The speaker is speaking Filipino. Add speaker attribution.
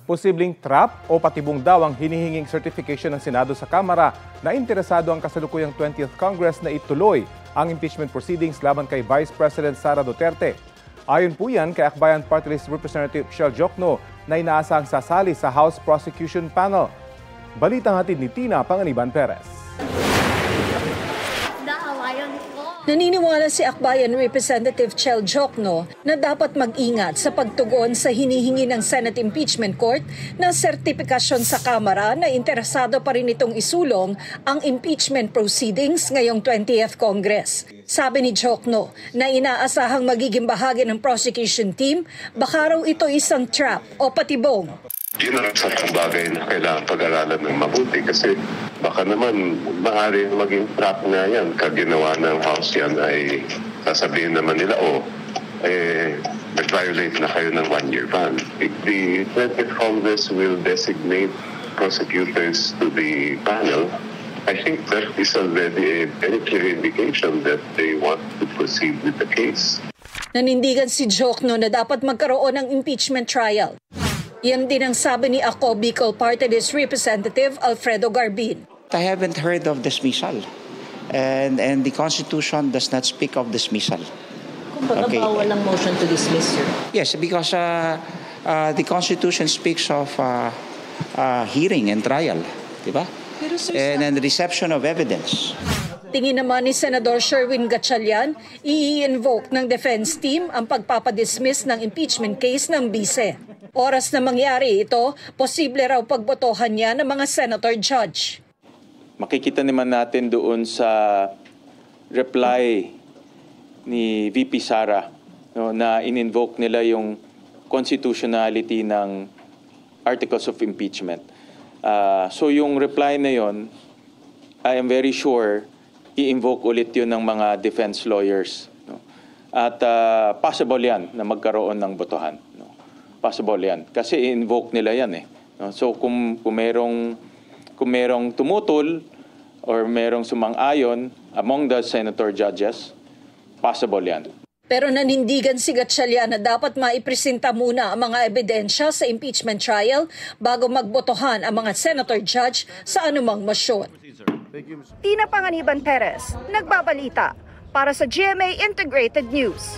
Speaker 1: Posibleng trap o patibong daw ang hinihinging certification ng Senado sa Kamara na interesado ang kasalukuyang 20th Congress na ituloy ang impeachment proceedings laban kay Vice President Sara Duterte. Ayon po yan kay Akbayan Party List Representative Shell Jokno na inaasahang sasali sa House Prosecution Panel. Balitang hatid ni Tina Panganiban Perez.
Speaker 2: Naniniwala si Akbayan Representative Shell Jokno na dapat mag-ingat sa pagtugon sa hinihingi ng Senate Impeachment Court na sertipikasyon sa Kamara na interesado pa rin itong isulong ang impeachment proceedings ngayong 20th Congress. Sabi ni Jokno na inaasahang magiging bahagi ng prosecution team, baka raw ito isang trap o patibong.
Speaker 3: Yun ang sa bagay na kailangan pag-aralan ng mabuti kasi baka naman maaaring maging trap nga yan. Kaginawa ng House yan ay sasabihin naman nila, nag-violate na kayo ng 1-year ban. If the 20th Congress will designate prosecutors to the panel, I think that is already a very clear indication that they want to proceed with the case.
Speaker 2: Nanindigan si Jokno na dapat magkaroon ng impeachment trial. Yan din ang sabi ni Ako Bicol Party List Representative Alfredo Garbin.
Speaker 4: I haven't heard of dismissal and the Constitution does not speak of dismissal.
Speaker 5: Kumbaga bawal ang motion to dismiss, sir?
Speaker 4: Yes, because the Constitution speaks of hearing and trial, di ba? And the reception of evidence.
Speaker 2: Tingin naman ni Senador Sherwin Gatchalian, i-invoke ng defense team ang pagpapadismiss ng impeachment case ng bise. Oras na mangyari ito, posible raw pagbotohan niya ng mga senator judge.
Speaker 6: Makikita naman natin doon sa reply ni VP Sara na in-invoke nila yung constitutionality ng articles of impeachment. So yung reply na yon, I am very sure i-invoke ulit yun ng mga defense lawyers. At possible yan na magkaroon ng botohan. Possible yan. Kasi i-invoke nila yan eh. So kung merong tumutol or merong sumang-ayon among the senator judges, possible yan.
Speaker 2: Pero nanindigan si Gatchalian na dapat maipresenta muna ang mga ebidensya sa impeachment trial bago magbotohan ang mga senator judge sa anumang motion.
Speaker 7: Tina Panganiban Perez, nagbabalita para sa GMA Integrated News.